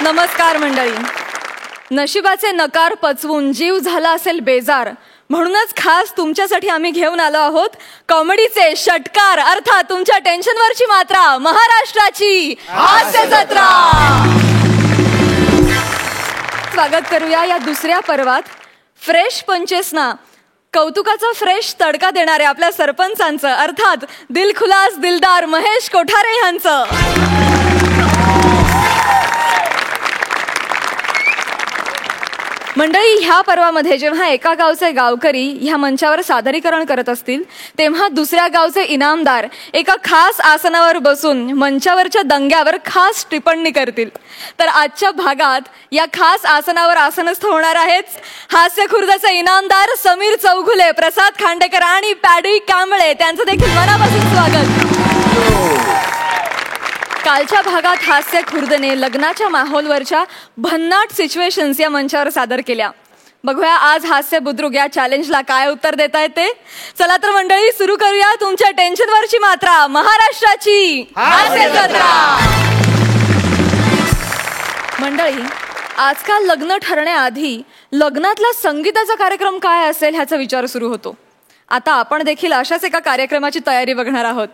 नमस्कार मंडळी. नशिबाचे नकार पचवून जीव झाला असेल बेजार, म्हणूनच खास तुमच्यासाठी आम्ही घेऊन आलो आहोत कॉमेडीचे षटकार, अर्थात तुमच्या टेन्शनवरची मात्रा, महाराष्ट्राची हास्य जत्रा. स्वागत करूया या दुसऱ्या पर्वात फ्रेश पंचेसना कौतुकाचा फ्रेश तडका देणाऱ्या आपल्या सरपंचांचं, अर्थात दिलखुलास दिलदार महेश कोठारे यांचं. मंडळी, ह्या पर्वामध्ये जेव्हा एका गावचे गावकरी ह्या मंचावर सादरीकरण करत असतील, तेव्हा दुसऱ्या गावचे इनामदार एका खास आसनावर बसून मंचावरच्या दंग्यावर खास टिप्पणी करतील. तर आजच्या भागात या खास आसनावर आसनस्थ होणार आहेत हास्य खुर्दचे इनामदार समीर चौघुले, प्रसाद खांडेकर आणि पॅडी कांबळे. त्यांचं देखील मनापासून स्वागत. कालच्या भागात हास्य खुर्दने लग्नाच्या माहोलवरच्या भन्नाट सिच्युएशन्स या मंचावर सादर केल्या. बघूया आज हास्य बुद्रुक या चॅलेंजला काय उत्तर देता येते. चला तर मंडळी, सुरू करूया तुमच्या टेन्शनवरची मात्रा, महाराष्ट्राची हास्य जत्रा. मंडळी, आजकाल लग्न ठरण्याआधी लग्नातला संगीताचा कार्यक्रम काय असेल ह्याचा विचार सुरू होतो. आता आपण देखील अशाच एका कार्यक्रमाची तयारी बघणार आहोत.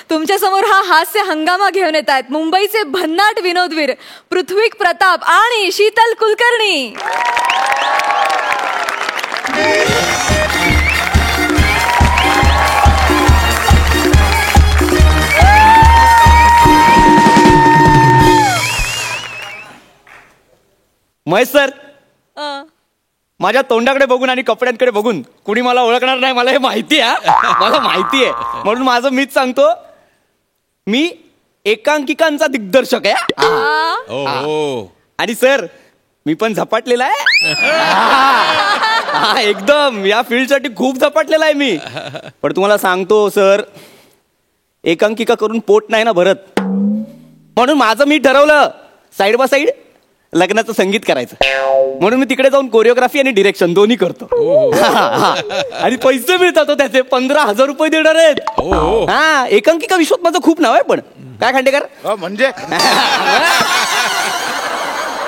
तुमच्या समोर हा हास्य हंगामा घेऊन येत आहेत मुंबईचे भन्नाट विनोदवीर पृथ्वीक प्रताप आणि शीतल कुलकर्णी. महेश सर, माझ्या तोंडाकडे बघून आणि कपड्यांकडे बघून कुणी मला ओळखणार नाही, मला हे माहिती आहे. मला माहिती आहे, म्हणून माझं मीच सांगतो, मी एकांकिकांचा दिग्दर्शक आहे. आणि सर, मी पण झपाटलेला आहे. एकदम या फील्डसाठी खूप झपाटलेला आहे मी. पण तुम्हाला सांगतो सर, एकांकिका करून पोट नाही ना भरत, म्हणून माझं मी ठरवलं साईड बाय साईड लग्नाचं संगीत करायचं. म्हणून मी तिकडे जाऊन कोरिओग्राफी आणि डिरेक्शन दोन्ही करतो. आणि पैसे मिळतात त्याचे 15,000 रुपये देणार आहेत. हा, एकांकिका विश्वात माझं खूप नाव आहे. पण काय खांडेकर म्हणजे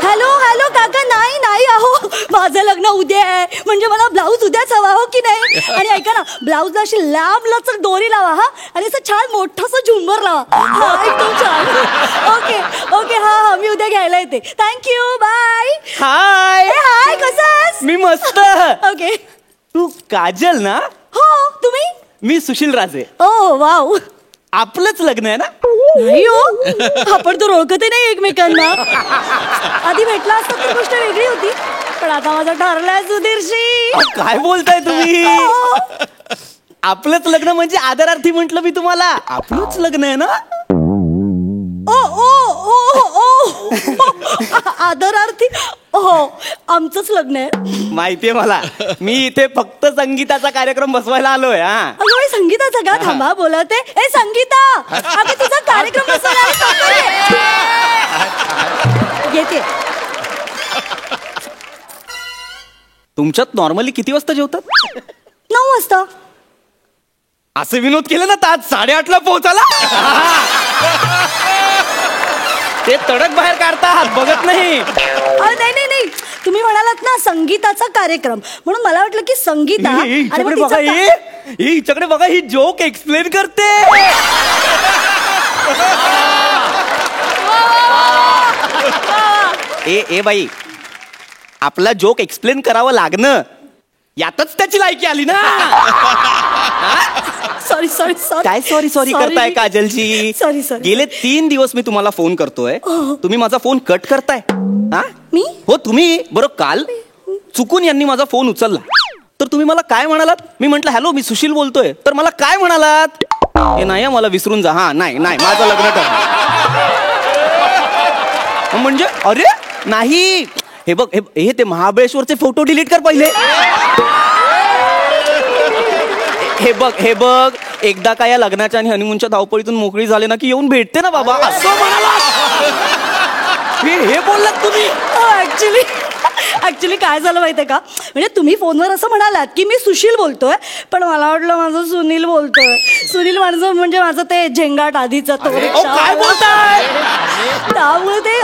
हॅलो हॅलो काका, नाही नाही, अहो माझं लग्न उद्या आहे, म्हणजे मला ब्लाऊज उद्याच हवा, हो की नाही. आणि ऐका ना, ब्लाऊजला अशी लांब लचक दोरी लावा हा, आणि असं छान मोठंसं झुंबर लावा. हा, एकदम छान. ओके ओके, हा हा, मी उद्या घ्यायला येते. Thank you, bye. हाय हाय, कसं आहेस? मी मस्त. ओके. तू काजल ना? हो, तुम्ही? मी सुशील राजे. ओ वाव, आपलंच लग्न आहे ना? नाही हो, आपण तर ओळखतही नाही एकमेकांना. आधी भेटला असता तर गोष्ट वेगळी होती, पण आता माझं ठरलंय सुधीरशी. काय बोलताय तुम्ही? आपलंच लग्न म्हणजे आदरार्थी म्हंटल मी तुम्हाला. आपलंच लग्न आहे ना? ओ ओ ओ ओ, आदरार्थी? हो, आमचंच लग्न आहे. माहितीये मला. मी इथे फक्त संगीताचा कार्यक्रम बसवायला आलोय. अगं, संगीताचा का? थांबा, बोलते. ए संगीता, अगं तुझा कार्यक्रम बसवायला येते. तुमच्यात नॉर्मली किती वाजता जेवतात? 9 वाजता. असे विनोद केले ना, तर आज 8:30ला पोहोचाला. ते तडक बाहेर काढतात, बघत नाही. नाही नाही नाही, तुम्ही म्हणालात ना संगीताचा कार्यक्रम, म्हणून मला वाटलं की संगीता. हिच्याकडे बघा, ही जोक एक्सप्लेन करते. ए बाई, आपला जोक एक्सप्लेन करावं लागणं यातच त्याची लायकी आली ना. Sorry sorry sorry. काय सॉरी सॉरी करताय काजलजी? Sorry sorry. गेले 3 दिवस मी तुम्हाला फोन करतोय, तुम्ही माझा फोन कट करताय. मी? हो तुम्ही. बरं, काल चुकून यांनी माझा फोन उचलला, तर तुम्ही मला काय म्हणालात? मी म्हंटल हॅलो, मी सुशील बोलतोय. तर मला काय म्हणालात? हे नाही, मला विसरून जा. हा, नाही नाही, माझं लग्न ठरलं. म्हणजे अरे नाही, हे बघ, हे ते महाबळेश्वरचे फोटो डिलीट कर पहिले. हे बघ, एकदा काय या लग्नाच्या आणि हनीमूनच्या धावपळीतून मोकळी झाले ना की येऊन भेटते ना बाबा, असं म्हणाला. हे बोललात तुम्ही? ऍक्च्युली ऍक्च्युली काय झालं माहितीये का, म्हणजे तुम्ही फोनवर असं म्हणालात की मी सुशील बोलतोय, पण मला वाटलं माझं सुनील बोलतोय. सुनील माझं म्हणजे माझं ते झेंगाट आधीचं तो काय बोलताय? त्यामुळे ते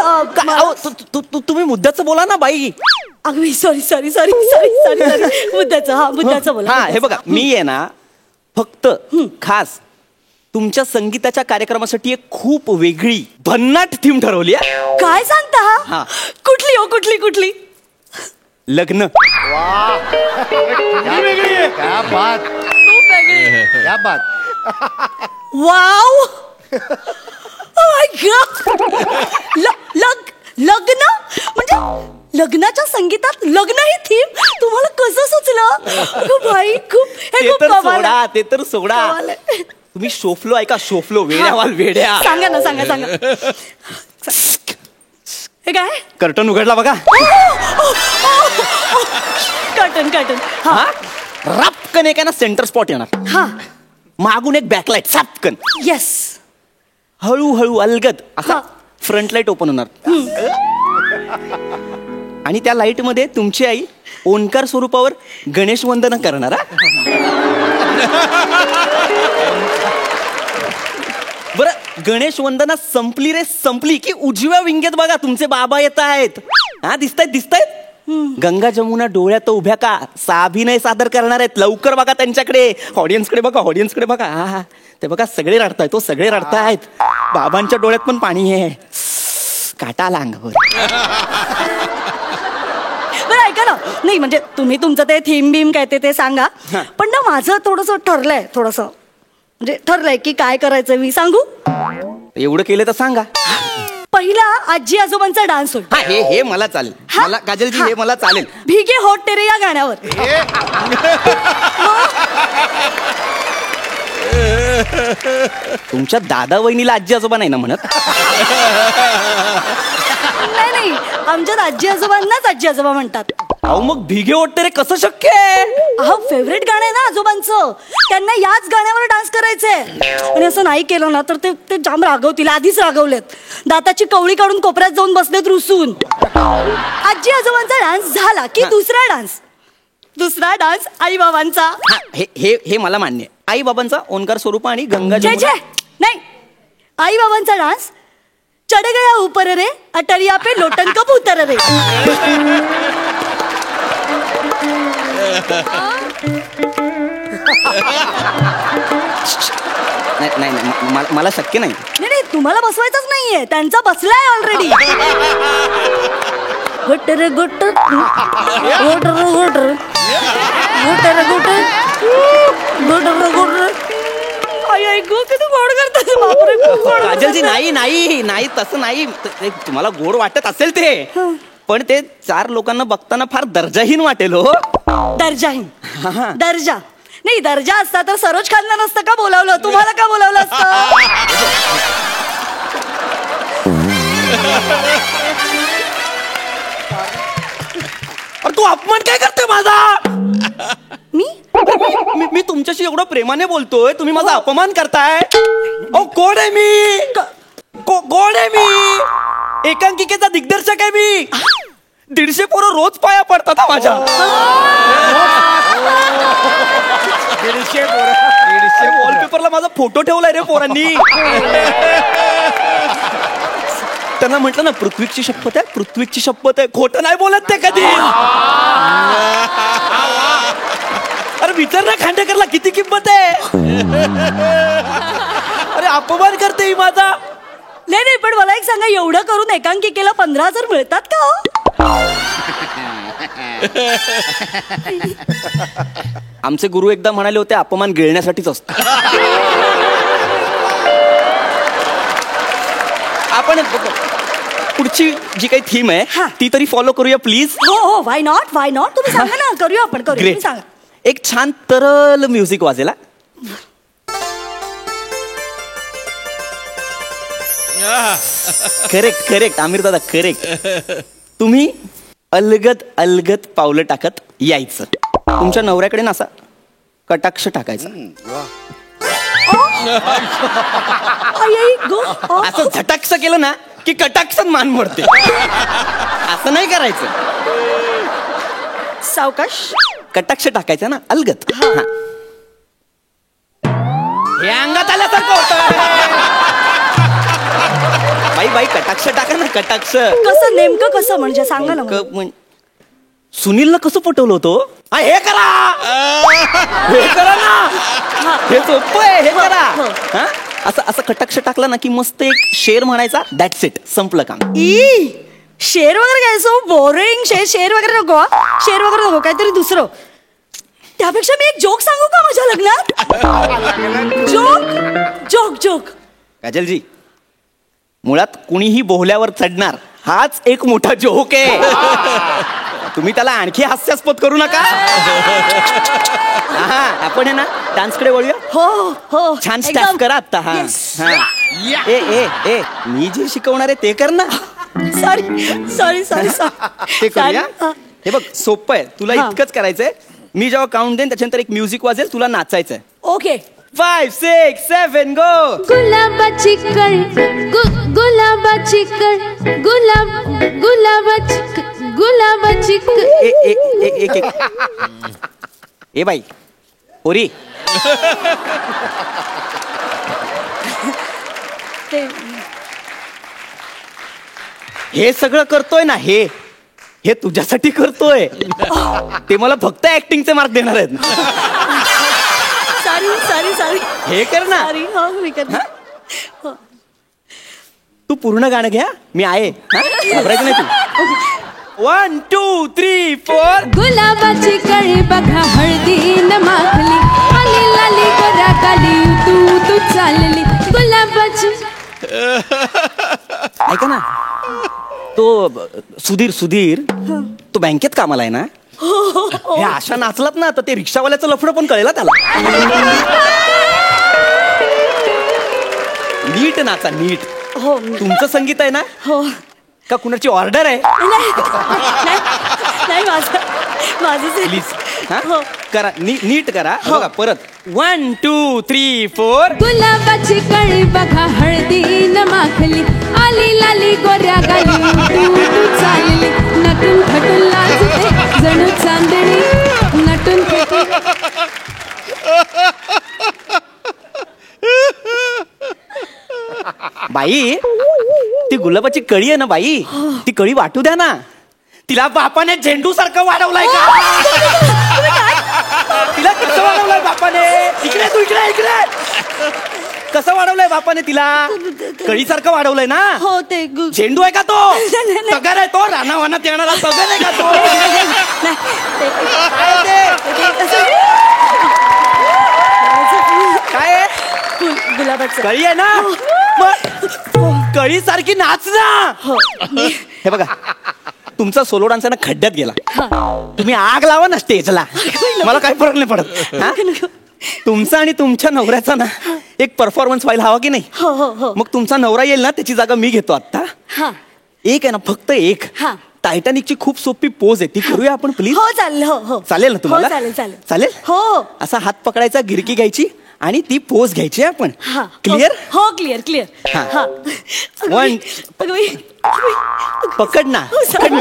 तुम्ही मुद्द्याचं बोला ना बाई. अगदी सॉरी मुद्द्याचं बोला. हा हे बघा, मी आहे ना फक्त खास तुमच्या संगीताच्या कार्यक्रमासाठी एक खूप वेगळी भन्नाट थीम ठरवली आहे. काय सांगता? हा. कुठली हो, कुठली? लग्न. क्या बात, क्या बात. वाव, लग्न म्हणजे लग्नाच्या संगीतात लग्न ही थीम तुम्हाला कसं सुचलं? भाई खूप ते तर सोडा, ते तर सोडा. तुम्ही शोफलो ऐका, शोफलो. वेड्यावाल वेड्या. सांगा ना, सांगा. हे काय? कर्टन उघडला बघा. कर्टन. हा रापकन एक आहे ना सेंटर स्पॉट येणार. हा, मागून एक बॅकलाईट सापकन. येस. हळूहळू अलगद असा फ्रंट लाईट ओपन होणार. आणि त्या लाईट मध्ये तुमची आई ओंकार स्वरूपावर गणेश वंदना करणार. बरं, गणेश वंदना संपली की उजव्या विंगेत बघा तुमचे बाबा येत आहेत. हा, दिसतायत. गंगा जमुना डोळ्यात उभ्या का साभिनय सादर करणार आहेत. लवकर बघा त्यांच्याकडे, ऑडियन्सकडे बघा. हा ते बघा, सगळे रडतायत. बाबांच्या डोळ्यात पण पाणी आहे. काटा आला अंगावर. बरं ऐका ना, नाही म्हणजे तुम्ही तुमचं ते थीम बीम काय ते सांगा, पण ना माझं थोडंसं ठरलंय की काय करायचं मी सांगू. एवढं केलं तर सांगा. पहिला आजी आजोबांचा डान्स होईल. हा, हे मला चालेल. मला काजलजी हे मला चालेल. भिगे होट तेरे या गाण्यावर. तुमच्या दादा वहिनीला आजी आजोबा नाही ना म्हणत? नाही, आमच्यात आजी आजोबांनाच आजी आजोबा म्हणतात. अहो मग भिगे ओढते रे कसं शक्य आहे? अहो फेवरेट गाणं आहे ना आजोबांचं, त्यांना याच गाण्यावर डान्स करायचंय. आणि असं नाही केलं ना तर ते जाम रागवतील. आधीच रागवलेत. दाताची कवळी काढून कोपऱ्यात जाऊन बसलेत रुसून. आजी आजोबांचा डान्स झाला की दुसरा डान्स आई बाबांचा. हे मला मान्य आहे. आई बाबांचा ओंकार स्वरूप आणि गंगा नाही, आई बाबांचा डान्स चढ़ गया ऊपर रे अटरिया पे लोटन कबूतर रे. नाही, मला शक्य नाही. नाही, तुम्हाला बसवायचंच नाहीये, त्यांचा बसलाय ऑलरेडी. गुटर गुटर गुटर गुटर गुटर गुटर गुटर गुटर. किती गोड करतात. काजलजी नाही तसं नाही. तुम्हाला गोड वाटत असेल ते, पण ते 4 लोकांना बघताना फार दर्जाहीन वाटेल हो. दर्जा नाही, दर्जा असता तर सरोज खानला नसतं का बोलावलं, तुम्हाला का बोलावलं असतं? तू अपमान काय करते माझा? मी तुमच्याशी एवढं प्रेमाने बोलतोय, तुम्ही माझा अपमान करताय. कोण आहे मी? कोण आहे मी? एकांकिकेचा दिग्दर्शक आहे मी. 150 पोरं रोज पाया पडतात माझ्या. 150 वॉलपेपरला माझा फोटो ठेवलाय रे पोरांनी. त्यांना म्हटलं ना पृथ्वीची शपथ आहे. खोटं नाही बोलत ते कधी. अरे विचार ना खांडेकरला किती किंमत आहे. अरे अपमान करते ही माझा. नाही, पण मला एक सांगा, एवढं करून एकांकिकेला 15,000 मिळतात का हो? आमचे गुरु एकदा म्हणाले होते, अपमान गिळण्यासाठीच असतो. आपण पुढची जी काही थीम आहे ती तरी फॉलो करूया प्लीज. हो, व्हाय नॉट. तुम्ही सांगा ना, करूया आपण. ग्रेट. सांगा. एक छान तरल म्युझिक वाजेला. करेक्ट आमिर दादा, करेक्ट. तुम्ही अलगद पावलं टाकत यायचं. तुमच्या नवऱ्याकडे ना असा कटाक्ष टाकायचा. असं झटाक्ष केलं ना की कटाक्षात मान मोडते. असं नाही करायचं. सावकाश. कटाक्ष टाकायचा ना अलगत. हा. हे अंगात आल्यासारखं होतं. बाई कटाक्ष टाका ना कटाक्ष. कसं नेमकं कसं म्हणजे सांगा ना. सुनीलला कसं पटवलं होतं. हे करा हे करा ना. हे सोपं आहे हे करा. हा असं असं कटाक्ष टाकला ना की मस्त एक शेर म्हणायचा. दॅट्स इट संपलं काम. शेर वगैरे काय सो बोरिंग. शेर वगैरे नको. शेर वगैरे नको काहीतरी दुसरं. त्यापेक्षा मी एक जोक सांगू का माझ्या लग्नात. जोक. काजलजी मुळात कुणीही बोहल्यावर चढणार हाच एक मोठा जोक आहे. तुम्ही त्याला आणखी हास्यास्पद करू नका. आपण आहे ना डान्सकडे वळूया. हो छान स्टॅप करा आता. हा ए मी जे शिकवणार आहे ते कर ना. सॉरी ते करूया. हे बघ सोपं आहे. तुला इतकंच करायचंय. मी जेव्हा काउंट देईन त्याच्यानंतर एक म्युझिक वाजेल. तुला नाचायचंय. ओके 5, 6, 7 गो. गुलाबाची कळी गुलाबाची कळी गुलाबाची एक ए बाई ओरी. हे सगळं करतोय ना हे तुझ्यासाठी करतोय. ते मला फक्त ऍक्टिंगचे मार्क देणार आहेत. सॉरी हे कर ना. मी कर. तू पूर्ण गाणं घ्या. मी आहे. घाबरायचं नाही तू. 1, 2, 3, 4. गुलाबाची कळी बघा हळदीन माखली आली लाली गोरा काली तू चालली गुलाबाची. ऐका ना तो सुधीर तो बँकेत कामाला आहे ना. हे अशा नाचलात ना तर ते रिक्षावाल्याचं लफडं पण कळेल त्याला. नीट नाचा नीट. हो तुमचं संगीत आहे ना. हो का कुणाची ऑर्डर आहे. नाही माझं प्लीज करा नीट करा. बघा परत 1, 2, 3, 4. गुलाबाची कळी बघा हळदीन माखली आली लाली गोऱ्या गाली तू चालली नटून थटून लाजते जणू चांदणी नटून बाई ती गुलाबाची कळी आहे ना बाई. ती कळी वाटू द्या ना. तिला बापाने झेंडू सारखं वाढवलंय का. तिला कसं वाढवलंय बापाने. इकडे तू इकडे कसं वाढवलंय बापाने तिला. कळी सारखं वाढवलंय ना. हो ते झेंडू आहे का तो. तगर आहे तो. रानावानात येणारा तगर आहे का तो. काय गुलाबाचं कळी आहे ना. कळी सारखी नाच ना. हे बघा तुमचा सोलो डान्स ना खड्ड्यात गेला. तुम्ही आग लावा ना स्टेजला. मला काही फरक नाही पडत. तुमचा आणि तुमच्या नवऱ्याचा ना एक परफॉर्मन्स व्हायला हवा की नाही. मग तुमचा नवरा येईल ना त्याची जागा मी घेतो आता. एक आहे ना फक्त एक. टायटॅनिकची खूप सोपी पोज आहे ती करूया आपण प्लीज. हो चालेल. हो चालेल ना तुम्हाला. चालेल हो असा हात पकडायचा गिरकी घ्यायची आणि ती पोज घ्यायची आपण. क्लिअर. हो क्लिअर. 1 पकड ना. सॉरी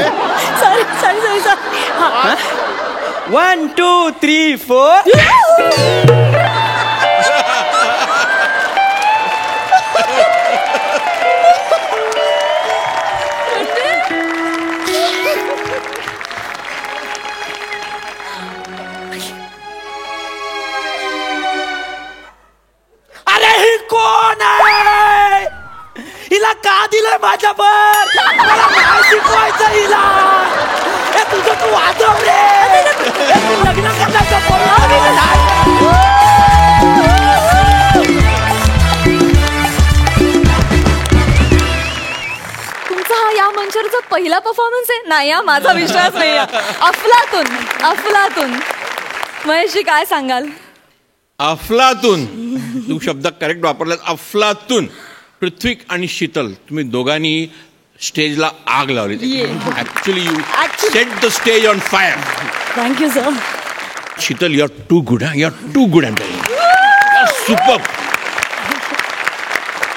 1, 2, 3, 4. अरे ही कोण आहे. हिला का दिलंय माझ्यावर. मला काय शिकवायचं हिला. हे तुझं तू वाजव रे. लग्न करण्याचं तुमचा हा या मंचावरचा पहिला परफॉर्मन्स आहे. नाही हा माझा विश्वास नाही. अफलातून महेशजी काय सांगाल. अफलातून तू शब्द करेक्ट वापरलास. अफलातून. पृथ्वी आणि शीतल तुम्ही दोघांनी स्टेजला आग लावली. Actually you set the stage on fire. Thank you sir. Sheetal you are too good. You are too good and super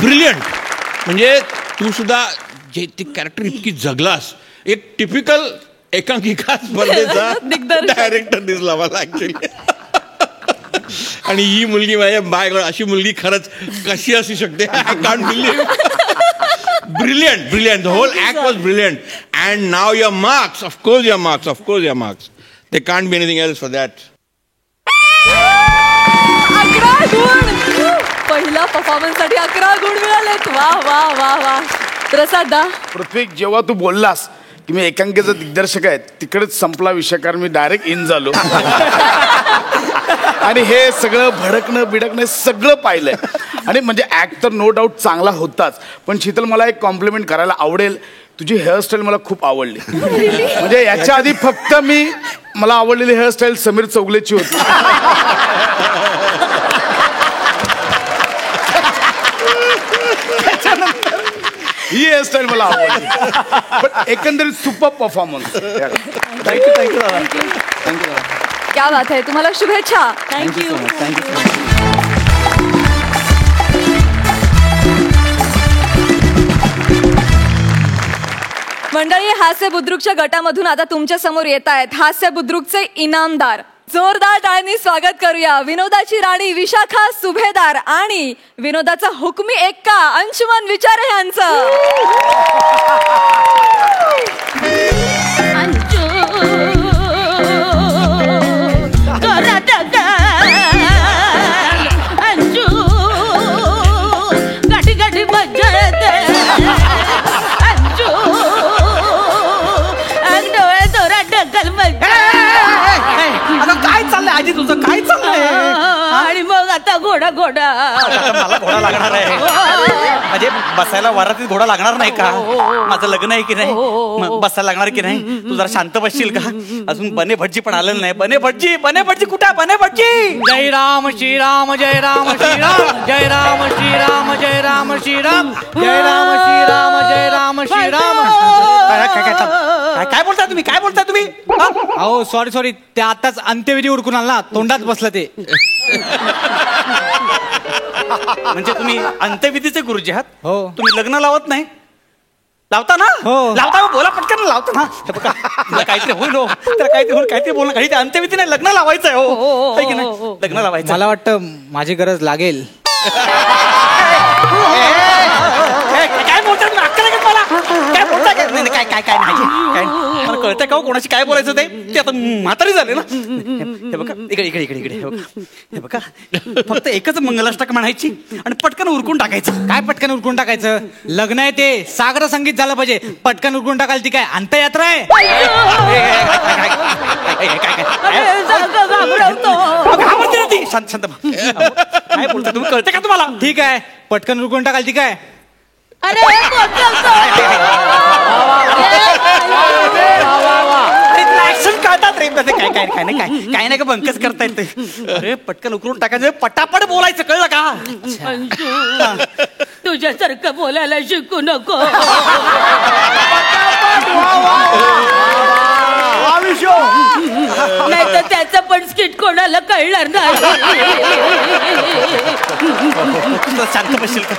brilliant. म्हणजे तू सुद्धा जे ती कॅरेक्टर इतकी जगलास. एक टिपिकल एकांकिका स्पर्धेचा दिग्दर्शक. डायरेक्टर दिसला मला ऍक्च्युली. आणि ही मुलगी माझ्या बाय गॉड अशी मुलगी खरंच कशी असू शकते. I can't believe. Brilliant. The whole act was brilliant. And now your marks. Of course your marks. There can't be anything else for that. 11 गुण. पहिला परफॉर्मन्स साठी 11 गुण मिळालेत. वा वा वा वा. प्रसाद दा. पृथ्वी, जेव्हा तू बोललास की मी एकांकिकेचा दिग्दर्शक आहे, तिकडेच संपला विषय, कारण मी डायरेक्ट इन झालो. आणि हे सगळं भडकणं सगळं पाहिलंय. आणि म्हणजे ऍक्ट तर नो डाऊट चांगला होताच, पण शीतल मला एक कॉम्प्लिमेंट करायला आवडेल. तुझी हेअरस्टाईल मला खूप आवडली. म्हणजे याच्या आधी फक्त मला आवडलेली हेअरस्टाईल समीर चौगलेची होती. ही हेअरस्टाईल मला आवडली. पण एकंदरीत सुपर परफॉर्मन्स. थँक्यू. क्या बात आहे. तुम्हाला शुभेच्छा. थँक्यू. मंडळी, हास्य बुद्रुकच्या गटामधून आता तुमच्या समोर येत आहेत हास्य बुद्रुकचे इनामदार. जोरदार टाळ्यांनी स्वागत करूया विनोदाची राणी विशाखा सुभेदार आणि विनोदाचा हुकमी एक्का अंशुमन विचारे यांचं. काय चाललंय आजी तुझं? काय चाललंय? आणि मग आता घोडा मला घोडा लागणार आहे. म्हणजे बसायला वरातीत घोडा लागणार नाही का? माझं लग्न आहे की नाही? मग बसायला लागणार की नाही? तू जरा शांत बसशील का? अजून बने भटजी पण आलेलं नाही. बने भटजी कुठे? बने भटजी. जय राम श्रीराम जय राम श्रीराम जय राम श्रीराम जय राम श्रीराम जय राम श्रीराम जय राम श्रीराम. काय बोलताय तुम्ही? अहो सॉरी ते आताच अंत्यविधी उरकून आला ना, तोंडात बसलं ते. म्हणजे तुम्ही अंत्यविधीचे गुरुजी आहात? हो. तुम्ही लग्न लावत नाही? लावता ना? हो. लावता. बोला पटकन. लावता ना? हे बघा, तुला काहीतरी होईल हो. त्याला काहीतरी बोलणं. काही ते अंत्यविधी नाही, लग्न लावायचं आहे हो. है की नाही? लग्न लावायचं. मला वाटतं माझी गरज लागेल. काय बोलताय तुम्ही? अक्कल आहे का मला? काय बोलताय? काय नाही. मला कळतंय का कोणाशी काय बोलायचं ते आता म्हातारी झाले ना. हे बघा, इकडे. हे बघा, फक्त एकच मंगलाष्टक म्हणायची आणि पटकन उरकून टाकायचं. काय पटकन उरकून टाकायचं? लग्न आहे ते सागर संगीत झालं पाहिजे. पटकन उरकून टाकाल ती काय अंत्ययात्रा आहे? घाबरते ना ती. शांत. काय बोलताय तुम्ही? कळतंय का तुम्हाला? ठीक आहे, पटकन उरकून टाकाल ती काय? अरे ऍक्शन कळतात रे. काय नाही का बंकस करता येते. अरे पटकन उकरून टाकायचं, पटापट बोलायचं, कळलं का? तुझ्यासारखं बोलायला शिकू नको. नाही तर त्याचं पण स्किट कोणाला कळणार नाही. शांत बसशील का?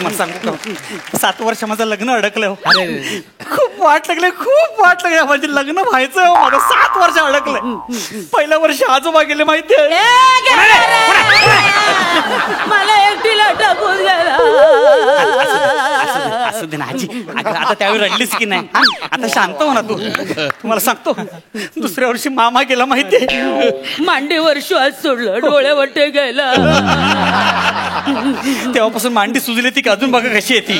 मला सांगू का, 7 वर्ष माझं लग्न अडकलं हो. खूप वाट लागले. म्हणजे लग्न व्हायचं हो माझं. 7 वर्ष अडकलंय. पहिल्या वर्षी आजोबा गेले माहितीये. मला एकटीला टाकून गेला. असू दे ना आजी. आता त्यावेळी रडलीस की नाही? आता शांत हो ना तू. तुम्हाला सांगतो, दुसऱ्या वर्षी मामा गेला माहितीये. मांडीवर श्वास सोडलं, डोळ्यावटे गेला. तेव्हापासून मांडी सुजली ती, अजून बघा कशी येते.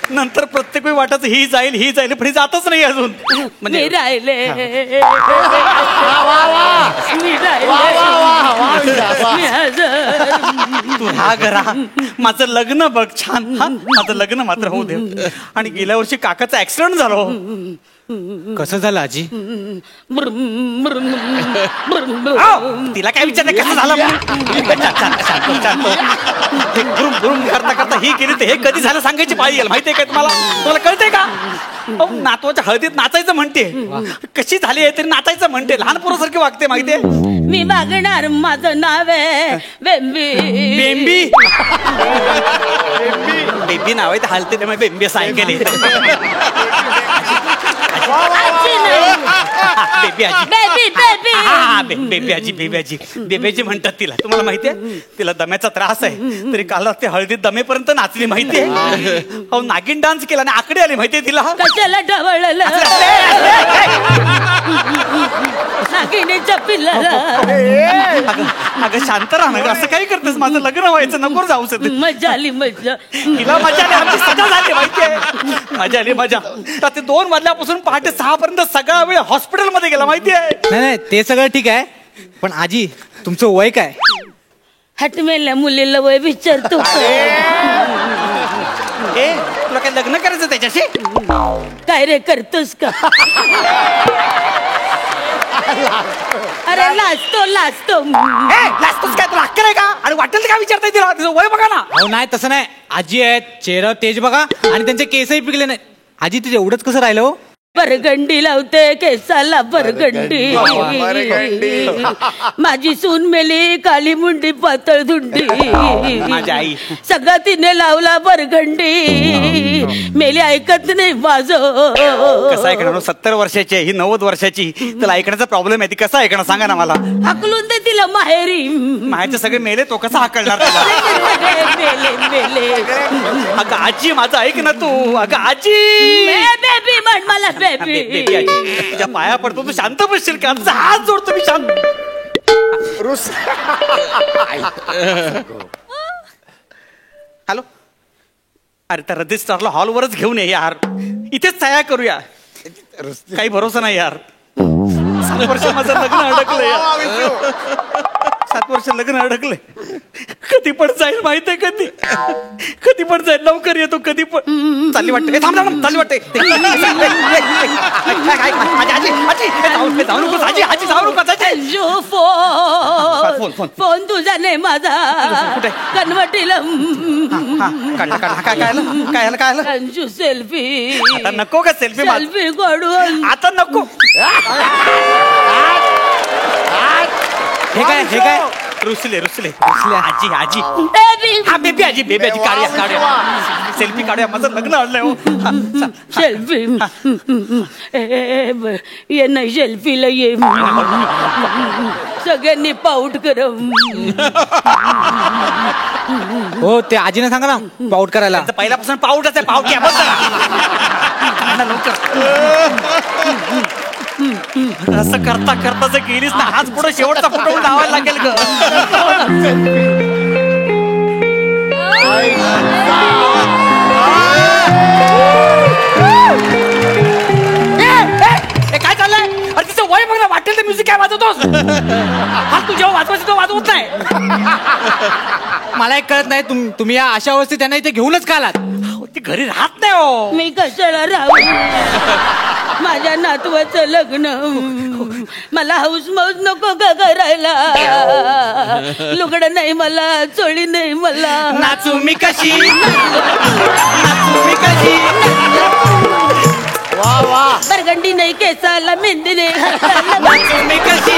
नंतर प्रत्येक वेळी वाटायचं ही जाईल पण ही जातच नाही अजून. म्हणजे राहिले. तू हा घरा माझं लग्न बघ छान. माझं लग्न मात्र होऊ दे. आणि गेल्या वर्षी काकाचा ऍक्सिडेंट झाला. कसं झालं आजी? तिला काय विचारलं कसं झालं? करता ही केली तर हे कधी झालं सांगायची पाळी येईल माहितीये का तुम्हाला कळतंय का? नातवाच्या हळदीत नाचायचं म्हणते. कशी झाली आहे तरी नाचायचं म्हणते. लहान पोरासारखी वागते माहितीये. मी मागणार, माझं नाव आहे बेंबी. बेंबी बेबी नाव आहे ते हलते त्यामुळे बेंबी सायकल बेबी आजी बेबी आजी बेबीजी म्हणतात तिला. तुम्हाला माहितीये तिला दम्याचा त्रास आहे तरी काल रात्री हळदीत दमेपर्यंत नाचली माहितीये. अहो नागिन डान्स केला आणि आकडे आले माहितीये तिला. कशाला ढवळलं नागिनीच्या पिल्लाला. अगं शांत राहा ना, असं काही करतेस. माझं लग्न व्हायचं नको जाऊ शकत. मजा आली मजा. तिला मजा आली, आमची सजा झाली माहितीये. मजा आली मजा. रात्री 2 वाजल्यापासून पहाटे 6 पर्यंत सगळा वेळ हॉस्पिटलमध्ये गेला माहितीये. नाही ते सगळं ठीक आहे, पण आजी तुमचं वय काय? हटमेल्या मुलीला वय विचारतो. ए तुला काय लग्न करायचं त्याच्याशी? काय रे करतोस का? अरे लाजतो लाजतोस काय? तुला अक्कल आहे का? आणि वाटेल काय विचारताय तिला? तिचं वय बघा ना. अहो नाही तसं नाही, आजी आहेत, चेहरा तेज बघा आणि त्यांचे केसही पिकले नाही. आजी तिथे एवढंच कसं राहिलं हो? बरगंडी लावते केसाला बरगंडी. माझी सून मेली काली मुंडी पातळ धुंडी. माझी आई सगळं तिने लावला बरगंडी. मेली ऐकत नाही माझं. कसं ऐकणार? 70 वर्षाची आहे ही, 90 वर्षाची. तिला ऐकण्याचा प्रॉब्लेम आहे. ती कसं ऐकणार सांगा ना मला. हाकलून दे तिला माहेरी. माहेरचे सगळे मेले, तो कसा हाकलणार? मेले अगं आजी माझं ऐक ना तू. अगं आजी बेबी म्हण मला बेबी. बेबी आजी तुझ्या पाया पडतो, तू शांत बसशील का? आमचा हात जोडतो मी शांत. हॅलो. अरे त्या रजिस्ट्रारला हॉलवरच घेऊन ये यार. इथेच सह्या करूया. काही भरोसा नाही यार. 7 वर्ष माझं लग्न अडकलंय यार. 7 वर्ष लग्न अडकलंय. कधी पण जाईल माहितीये? कधी पण जाईल. लवकर येतो कधी पण. चालली वाटते. थांब चालली वाटते. जाऊ नको आजी. आजी जाऊ नको. फोन तुझा नाही माझा. कन्वर्टीला काय अंशू सेल्फी. आता नको का सेल्फी? सेल्फी काढून आता नको. हे काय रुसले आजी बेबी आजी काढूया सेल्फी काढूया. माझं लग्न आणलंय हो. सेल्फी. ये नाही सेल्फीला ये. सगळ्यांनी पाऊट कर. हो ते आजीने सांगा ना पाऊट करायला. पहिल्यापासून पाऊटच आहे. पाऊट असं करता करता जर गेलीस ना हाच पुढे शेवटचा फोटो लावायला लागेल ग. काय चाललंय? अरे तिचं वय बघ ना. वाटेल तर म्युझिक काय वाजवतोस? हा तू जेव्हा वाजवायचं तो वाजवत नाही. मला एक कळत नाही, तुम्ही या अशा अवस्थेत त्यांना इथे घेऊनच का आलात? ती घरी राहत नाही हो. मी कशाला राहू? माझ्या नातवाचं लग्न. मला हाऊस मौज नको का करायला? लुगडं नाही मला, चोळी नाही मला. नाचू मी कशी, नाचू मी कशी. वा वा. बरगंडी नाही केसाला मेहंदी नाही. नाचू मी कशी,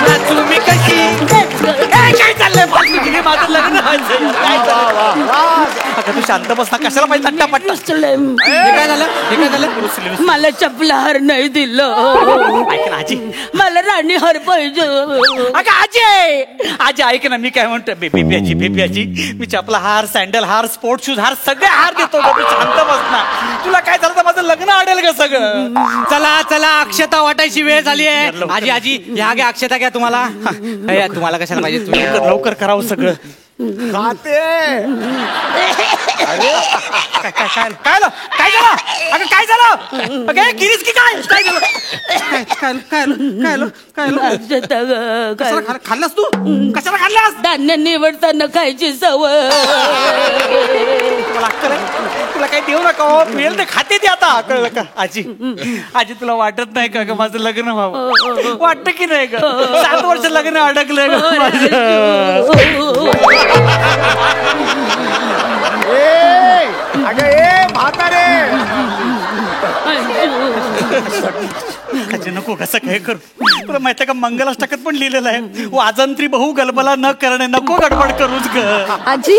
नाचू मी कशी. काय चाललंय? माझं लग्न व्हायचं. काय चाललंय? तू शांत बस ना. कशाला पाहिजे नट्टा पट्टा? हे काय झालं? मला चपला हार नाही दिलं. ऐक ना आजी, मला राणी हार पाहिजे. अगं आजी ऐक ना. मी काय म्हणतो बेबी आजी मी चपला हार, सँडल हार, स्पोर्ट शूज हार सगळे हार देतो. तू शांत बस ना. तुला काय झालं तर माझं लग्न अडेल का सगळं? चला अक्षता वाटायची वेळ झाली आहे. आजी ह्या घ्या अक्षता घ्या. तुम्हाला कशाला पाहिजे? तुम्ही लवकर करावं सगळं. काय झालं? अगं काय झालं? अगं गिरीश की काय झालं? खाल्लास तू? कशाला खाल्लास? धान्य निवडताना खायची सवय. तुला काही देऊ नका हो. मिळेल ते खाते ते आता. कळलं का आजी? तुला वाटत नाही का ग माझं लग्न व्हावं? वाटत की नाही ग? 7 वर्ष लग्न अडकलंय ग. म्हातारे नको कसं काय करू? तुला माहितीये का मंगलाष्टकात पण लिहिलेलं आहे वाजंत्री बहु गलबला न करणे. नको गडबड करूच ग. आजी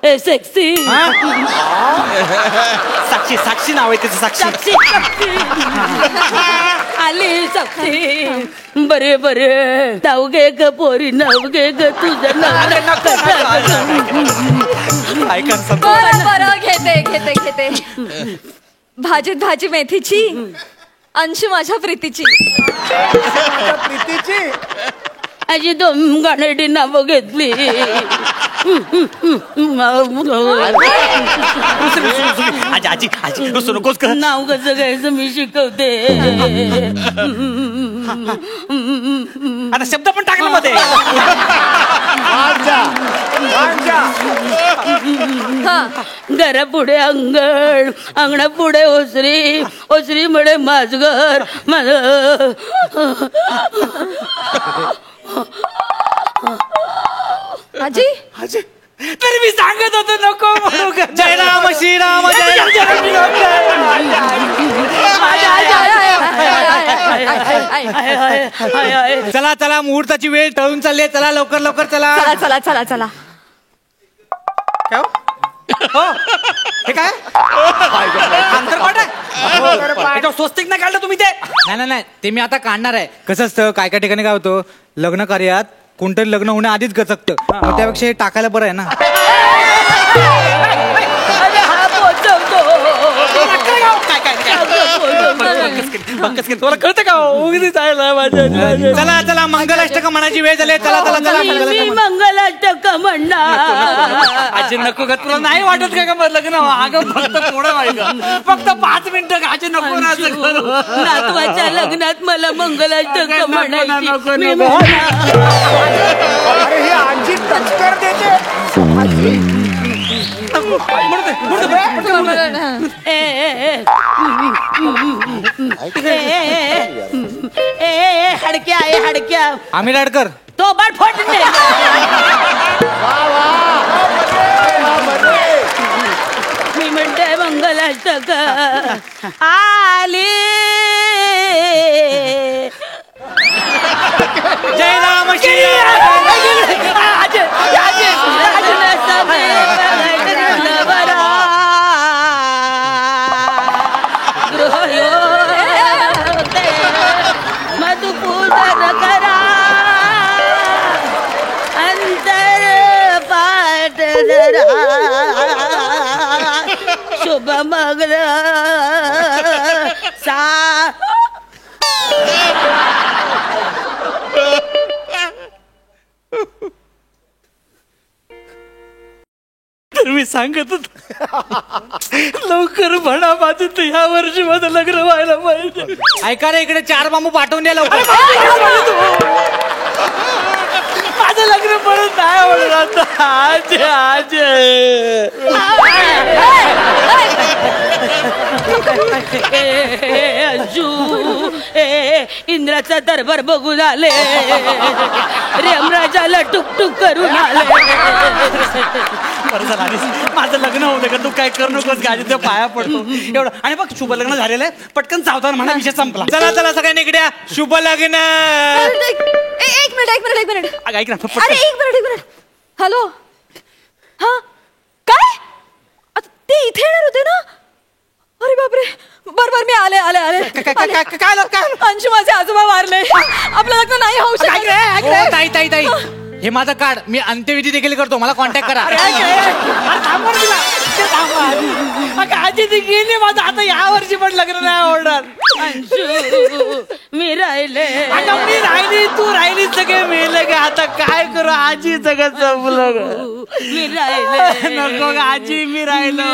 ए सेक्सी साक्षी साक्षी नाव आहे त्याचं साक्षी साक्षी आली साक्षी बरे बरे नाव घे ग पोरी नाव घे ग तुझं ऐका बरं बरं घेते भाजीत भाजी मेथीची अंशू माझ्या प्रीतीची अशी दोन गाण्याची नावं घेतली आजी आजी आजी रुसू नकोस का नाव कसं घ्यायचं मी शिकवते आता शब्द पण टाकला मध्ये घरा पुढे अंगण अंगणा पुढे ओसरी ओसरी मुळे माझघर आजी आजी तरी मी सांगत होतो नको म्हणू का जय राम श्रीराम चला चला मुहूर्ताची वेळ टळून चालली आहे. चला लवकर लवकर चला चला चला चला चला काय हो? हे काय अंतरपाट आहे स्वस्तिक नाही काढलं तुम्ही ते नाही ते मी आता काढणार आहे. कसं असतं काय काय ठिकाणी काय होतं लग्न कार्यात कोणतरी लग्न होण्याआधीच गचकतं मग त्यापेक्षा हे टाकायला बरं आहे ना. तुला कळतं का उगीच चला चला मंगलाष्टक म्हणायची वेळ झाली. चला चला चला मी मंगलाष्टक म्हणणार आजी नको का तुला नाही वाटत का मग लग्न अगं फक्त थोडं व्हायचं फक्त 5 मिनिटं आजी नको ना असं करू. नातवाच्या लग्नात मला मंगलाष्टक म्हणायची मी हडक्या आहे हडक्या आम्ही लाडकर तो बाट फोडणे मी म्हणते मंगलाष्टक आली जय राम मधुपूजन करा अंतर पाठ धरा शुभ मंगल सा तर मी सांगत होतो लवकर म्हणा माझं तर ह्या वर्षी माझं लग्न व्हायला पाहिजे. ऐका रे इकडे 4 बांबू पाठवून द्या लवकर. माझं लग्न परत नाही होणार आज आज इंद्राचा दरबार बघून आले रेमराजाला टुकटुक करून आले. माझं लग्न होतं का तू काय करू नकोस गाडी त्या पाया पडतो एवढं. आणि बघ शुभ लग्न झालेलं आहे पटकन सावधान म्हणा विषय संपला. चला चला सगळ्यांनी इकडे या. शुभ लग्न. एक मिनिट ऐक ना अरे एक मिनिट हॅलो हा काय आता ते इथे येणार होते ना. अरे बापरे बर मी आले काय अंशू माझे आजोबा वारले आपलं लग्न नाही होऊ शकत. ताई हे माझं कार्ड मी अंत्यविधी देखील करतो मला कॉन्टॅक्ट करा. आजी ती गेली माझं आता या वर्षी पण लग्न नाही होणार. मी राहिले मी राहिली तू राहिली सगळे मेले ग आता काय करू आजी सगळं संपलं मी राहिले नको ग आजी मी राहिलो.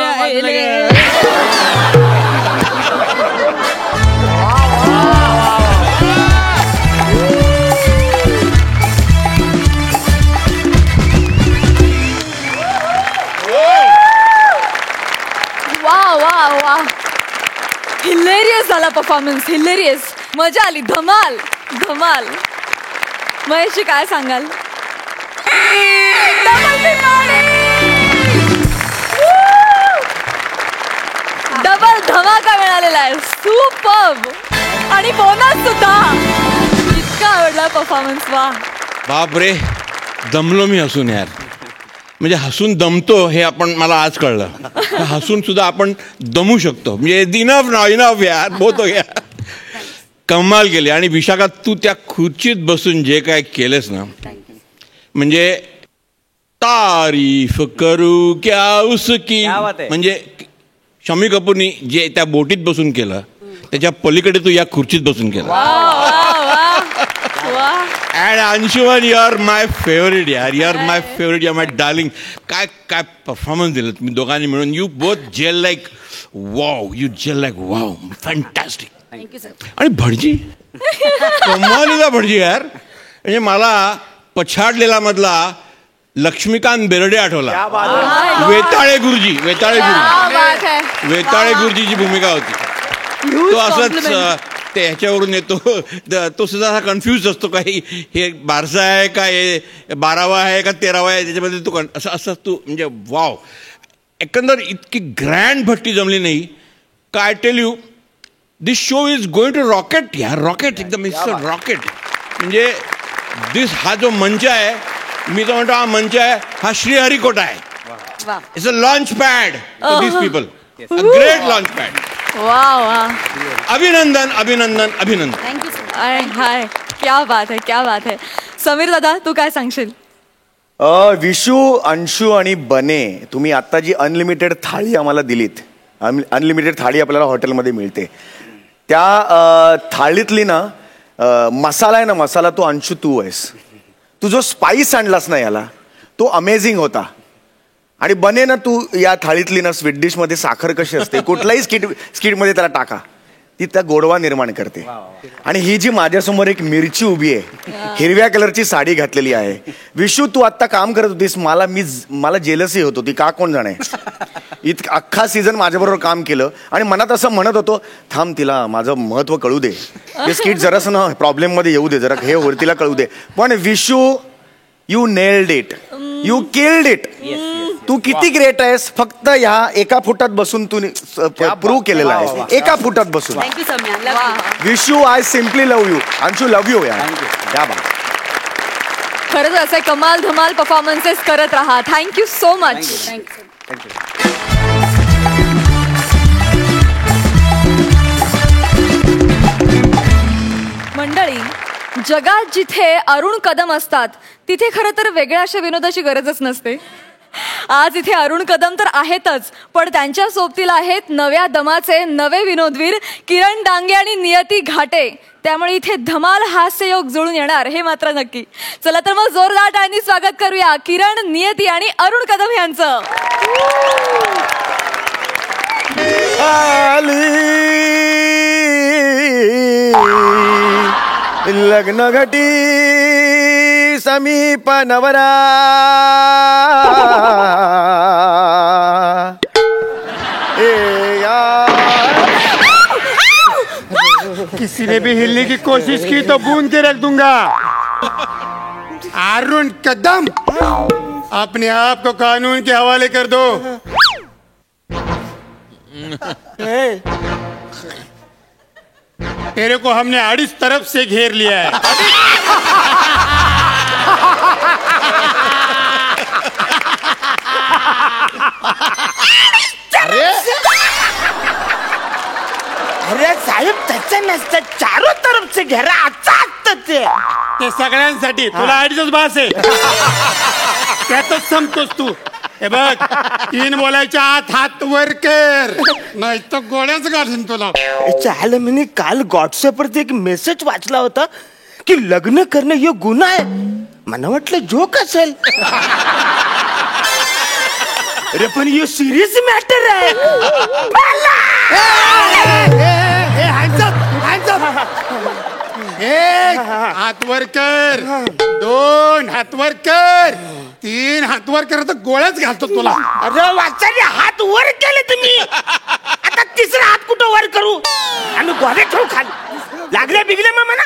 वा हिलेरियस झाला परफॉर्मन्स हिलेरियस मजा आली धमाल महेशजी काय सांगाल. डबल धमाका मिळालेला आहे सुपर्ब आणि बोनस सुद्धा. इतका आवडला परफॉर्मन्स वा बाप रे दमलो मी असून यार. म्हणजे हसून दमतो हे मला आज कळलं. हसून सुद्धा आपण दमू शकतो. म्हणजे इनफ यार बहुत हो गया. कमाल केली. आणि विशाखा तू त्या खुर्चीत बसून जे काय केलंस ना, म्हणजे तारीफ करू क्या उसकी, म्हणजे शम्मी कपूरनी जे त्या बोटीत बसून केलं त्याच्या पलीकडे तू या खुर्चीत बसून केलं. And Anshuman you are my favourite यार, you are my favourite, you are my darling. काय काय परफॉर्मन्स दिलं तुम्ही दोघांनी मिळून. You both gel like wow, you gel like wow, fantastic. आणि भटजी कमालीचा भटजी यार. म्हणजे मला पछाडलेला मधला लक्ष्मीकांत बेर्डे आठवला. वेताळे गुरुजी गुरुजीची भूमिका होती. तो असंच ते ह्याच्यावरून येतो, तो सुद्धा असा कन्फ्यूज असतो, काही हे 12 आहे का, हे 12वा आहे का 13वा आहे, त्याच्यामध्ये तो असं तू म्हणजे वाव. एकंदर इतकी ग्रँड भट्टी जमली नाही. काय tell you, this show is going to rocket यार, रॉकेट एकदम इट्स अ रॉकेट. म्हणजे हा जो मंच आहे, मी तर म्हणतो हा मंच आहे, हा श्रीहरिकोटा आहे. It's a launch pad for this people, a great launch pad. अभिनंदन अभिनंदन अभिनंदन. हाय, क्या बात है, क्या बात है. समीर दादा, तू काय सांगशील? विशू, अंशू आणि बने, तुम्ही आता जी अनलिमिटेड थाळी आम्हाला दिलीत, अनलिमिटेड थाळी आपल्याला हॉटेलमध्ये मिळते, त्या थाळीतली ना मसाला आहे ना, मसाला तो अंशू तू आहेस. तू जो स्पाइस आणलास ना याला, तो अमेझिंग होता. आणि बने ना, तू या थाळीतली ना स्वीट डिश मध्ये साखर कशी असते, कुठलाही स्किटमध्ये त्याला टाका, ती त्या गोडवा निर्माण करते. आणि ही जी माझ्यासमोर एक मिरची उभी आहे, हिरव्या कलरची साडी घातलेली आहे. विशू, तू आत्ता काम करत होतीस, मला जेलसी होत होती, का कोण जाणे. अख्खा सीझन माझ्याबरोबर काम केलं आणि मनात असं म्हणत होतो, थांब तिला माझं महत्व कळू दे, हे स्किट जरासं ना प्रॉब्लेम मध्ये येऊ दे, जरा हे होईल तिला कळू दे. पण Vishu, you nailed it, you killed it. तू किती ग्रेट आहेस, फक्त ह्या एका फुटात बसून तू प्रूव्ह केलेला आहे, एका फुटात बसून. Vishu, I simply love you. Anshu, love you यार. क्या बात. खरंच असे कमाल धमाल परफॉर्मन्सेस करत राहा. Thank you so much. मंडळी, जगात जिथे अरुण कदम असतात तिथे खरं तर वेगळ्या अशा विनोदाची गरजच नसते. आज इथे अरुण कदम तर आहेतच, पण त्यांच्या सोबतीला आहेत नव्या दमाचे नवे विनोदवीर किरण डांगे आणि नियती घाटे. त्यामुळे इथे धमाल हास्ययोग जुळून येणार हे मात्र नक्की. चला तर मग जोरदार टाळ्यांनी स्वागत करूया किरण, नियती आणि अरुण कदम यांचं. लग्न घटी समीप नवरा, किसी ने भी हिलने की कोशिश की तो बूंद के रख दूंगा. अरुण कदम, अपने आप को कानून के हवाले कर दो. तेरे को हमने 2.5 तरफ से घेर लिया है. अरे साहेब, त्याचं नसतं, चारो तरफ से घेरा असतं ते सगळ्यांसाठी. तुला 2.5 बास आहे, त्यातच संपतोस तू. हे बघ, 3 बोलायच्या आत हात वर कर, नाही तर गोळ्याच घालीन तुला. चाल, मी काल व्हॉट्सअपवरती एक मेसेज वाचला होता की लग्न करणं हे गुन्हा आहे. मला वाटलं जोक असेल. अरे पण हे सिरियस मॅटर आहे. एक हात वर कर, 2 हात वर कर, 3 हात वर कर, तर गोळ्याच घालतो तुला. अरे वाचाले, हात वर केले तुम्ही, आता 3रा हात कुठं वर करू? आम्ही गोळे ठेवू खाली. लागले बिगले मग म्हणा.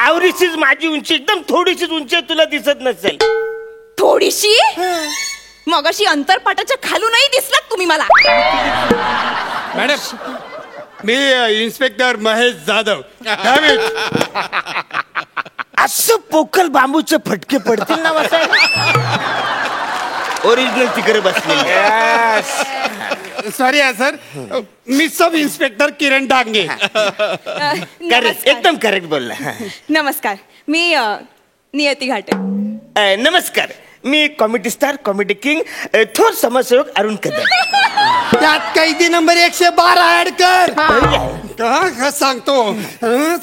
आवरीशीच माझी उंची एकदम थोडीशीच उंची, तुला दिसत नसेल. थोडीशी? मग अशी अंतरपाटाच्या खालूनही दिसलात तुम्ही मला. मॅडम, मी इन्स्पेक्टर महेश जाधव. असं पोकल बांबूचे फटके पडतील ना वाचायला. ओरिजिनल तिकडे बसले. सॉरी सर, मी सब इन्स्पेक्टर किरण डांगे. करेक्ट, एकदम करेक्ट बोलला. नमस्कार, मी नियती घाटे. नमस्कार, मी कॉमेडी स्टार, कॉमेडी किंग, थोर समाजसेवक अरुण कदम. त्यात कैदी नंबर 112 ऍड कर. का सांगतो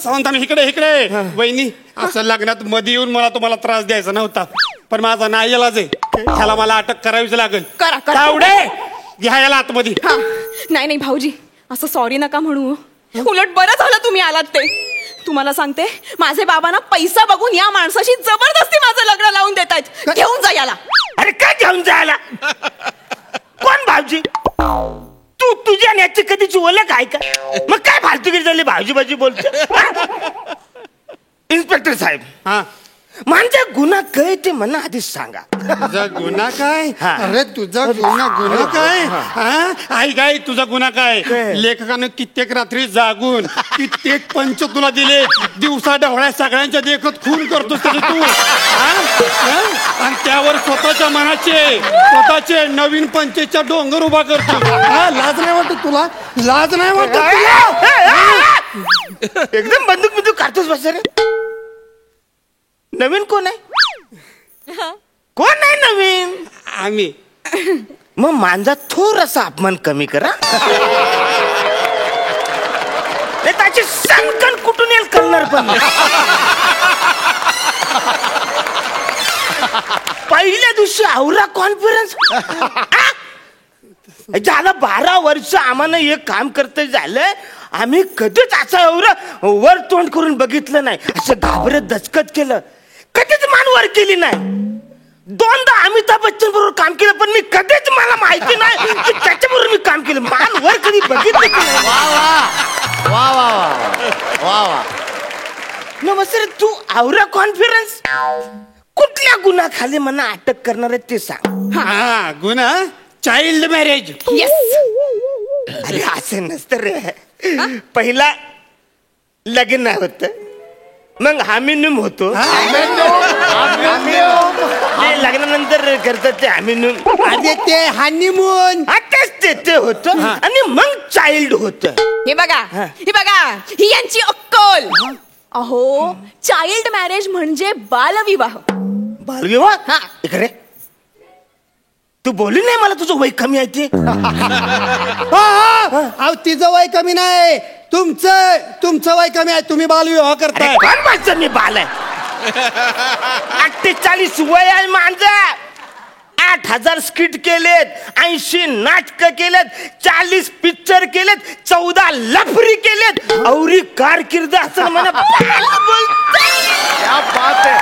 सांगताना इकडे इकडे वहिनी, असं लग्नात मध्ये येऊन मला तुम्हाला त्रास द्यायचा नव्हता, पण माझा नाही इलाज आहे. ह्याला मला अटक करावीच लागेल. करा. तावडे, घ्या याला आतमध्ये. नाही भाऊजी, असं सॉरी नका म्हणू. उलट बरं झालं तुम्ही आलात ते. तुम्हाला सांगते, माझे बाबा ना पैसा बघून या माणसाशी जबरदस्ती माझं लग्न लावून देतात. घेऊन जा याला. अरे काय घेऊन जायला? कोण भाऊजी? तू तुझ्या आणि याची कधीची ओळख आहे का? मग काय फालतूगिरी झाली? भाऊजी बोलतो. इन्स्पेक्टर साहेब, हा, माझा गुन्हा काय ते मला आधीच सांगा. तुझा गुन्हा काय? हा. अरे तुझा गुन्हा काय? हा, आई काय तुझा गुन्हा काय? लेखकानं कित्येक रात्री जागून कित्येक पंच तुला दिले. दिवसा ढवळ्या सगळ्यांच्या देखत खून करतोस तरी तू. आणि त्यावर स्वतःचे नवीन पंचेचा डोंगर उभा करतो. लाज नाही वाटत तुला? लाज नाही वाटत तुला? एकदम बंदूक काढतोस बस रे. नवीन कोण आहे? कोण आहे नवीन? आम्ही. मग माझा थोडासा अपमान कमी करा. त्याची सणकण कुठून येईल कळणार पण. पहिल्या दिवशी आवरा कॉन्फरन्स झाला. 12 वर्ष आम्हाला हे काम करता झालंय. आम्ही कधीच असं वर तोंड करून बघितलं नाही. असं घाबरत दचकत केलं, कधीच मान वर केली नाही. 2दा अमिताभ बच्चन बरोबर काम केलं, पण मी कधीच मला माहिती नाही की त्याच्याबरोबर मी काम केलं. मान वर कधी बघितलं नाही. नमस्ते, तू आवरा कॉन्फरन्स कुठल्या गुन्ह्याखाली मला अटक करणार आहे ते सांग. हा, गुन्हा चाइल्ड मॅरेज. अरे असं नसतं रे. पहिला लग्न होत, मग हामिनूम होतो. लग्नानंतर करतात ते हामिनूम. अरे ते हनीमून. तेच ते होत. आणि मग चाइल्ड होत. हे बघा, ही यांची अक्कल. अहो, चाइल्ड मॅरेज म्हणजे बालविवाह. बालविवाह? हा, इकडे तू बोलली नाही मला तुझं वय कमी आहे ते. तिचं वय कमी नाही, तुमचं वय कमी आहे. तुम्ही बालविवाह करताय. कोण माझं मी बाल आहे? 48 वय आहे माझं. 8,000 स्किट केलेत, 80 नाटक केलेत, 40 पिक्चर केलेत, 14 लफरी केलेत. औरी कारकिर्द असं मला क्या बात आहे.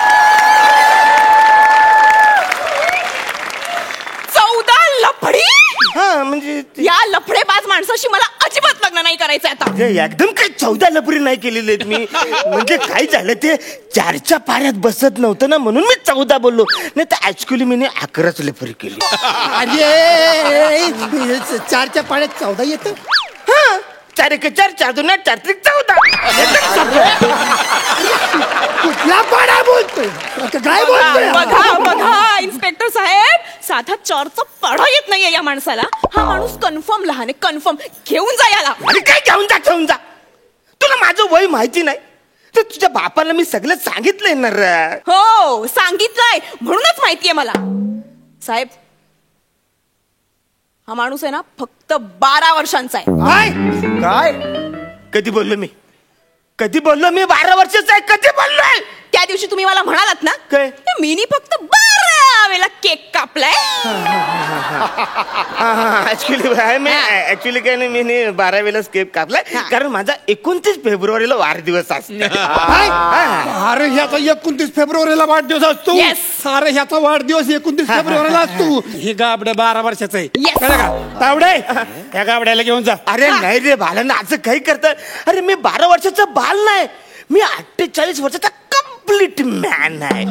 14 लफडी? हा, म्हणजे या लफडेबाज माणसाशी मला अजिबात लग्न नाही करायचं आता. एकदम काही 14 लफरी नाही केलेले आहेत मी. म्हणजे काय झालं, ते 4च्या पाऱ्यात बसत नव्हतं ना, म्हणून मी 14 बोललो. नाही तर ऍक्च्युली मी 11च लफरी केली. अरे 4च्या पाड्यात 14 येतं. 4 1 4, 4 2 8, 4 3 14. कुठला पाडा बोलतोय? काय बोलतोय? बघा इन्स्पेक्टर साहेब, साधा 4चा पाढा येत नाहीये या माणसाला. हा माणूस कन्फर्म लहान आहे, कन्फर्म. घेऊन जा याला. अरे काय घेऊन जा. तुला माझं वय माहिती नाही तर तुझ्या बापाला मी सगळं सांगितलंय ना रे. हो, सांगितलंय म्हणूनच माहितीये मला. साहेब, हा माणूस आहे ना फक्त 12 वर्षांचा आहे. काय? कधी बोललो मी? 12 वर्षाचा आहे? कधी बोललोय? त्या दिवशी तुम्ही मला म्हणालात ना, काय? मीनी फक्त 12 वेळेला केक कापलाय. ऍक्च्युली काय नाही, मी 12 वेळेला केक कापलाय कारण माझा 29 फेब्रुवारीला वाढदिवस असतो. अरे ह्याचा 29 फेब्रुवारीला वाढदिवस असतो. अरे ह्याचा वाढदिवस 29 फेब्रुवारीला असतो. ही गाबड 12 वर्षाचं आहे. कळलं का? तावडे, या गाबड्याला घेऊन जा. अरे नाही रे बालांना, असं काही करतात. अरे मी 12 वर्षाचा बाल नाही, मी 48 वर्षाचा कम्प्लीट मॅन आहे.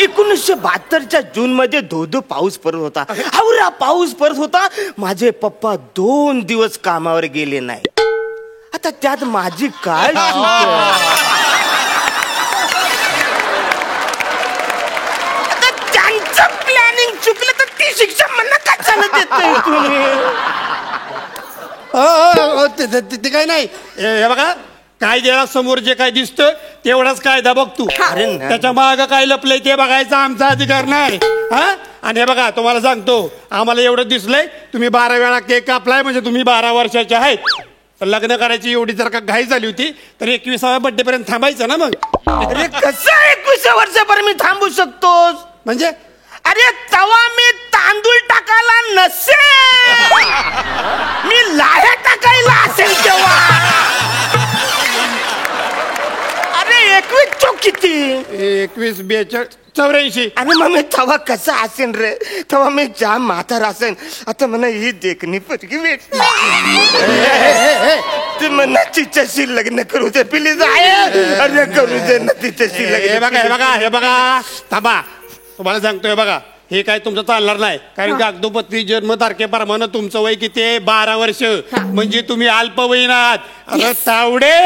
1972च्या जून मध्ये धो पाऊस पडत होता. आवरा पाऊस पडत होता. माझे पप्पा 2 दिवस कामावर गेले नाही. आता त्यात माझी काय चूक आहे? आता त्यांचं प्लॅनिंग चुकलं जायचं इथून. ते काय नाही हे बघा, कायद्याला समोर जे काय दिसतं तेवढाच कायदा बघतो. अरे नाही. त्याच्या माग काय लपलंय ते बघायचा आमचा अधिकार नाही. हा, आणि हे बघा तुम्हाला सांगतो, आम्हाला एवढं दिसलंय तुम्ही 12 वेळा केक कापलाय म्हणजे तुम्ही 12 वर्षाचे आहेत. तर लग्न करायची एवढी जर का घाई झाली होती तर 21व्या बर्थडे पर्यंत थांबायचं ना मग. अरे कसं 21 वर्षापर्यंत मी थांबू शकतोस? म्हणजे अरे तवा मी तांदूळ टाकायला नसेल, मी लाह्या टाकायला असेल तेव्हा. अरे 21 चोक किती? 21, 42, 84. अरे मग मी तवा कसा असेल रे? तेव्हा मी जाम म्हातार असेल. आता म्हणा ही देखणी पटकी भेटली, ते म्हणा तिच्याशी लग्न करू दे प्लीज. अरे करू दे ना तिच्याशी हे लग्न. बघा हे बघा हे बघा, थांबा, तुम्हाला सांगतोय बघा, हे काय तुमचं चालणार नाही. कारण कागदोपत्री जन्म तारखेप्रमाणे तुमचं वय किती आहे? 12 वर्ष. म्हणजे तुम्ही अल्पवयीन आहात. अरे तावडे,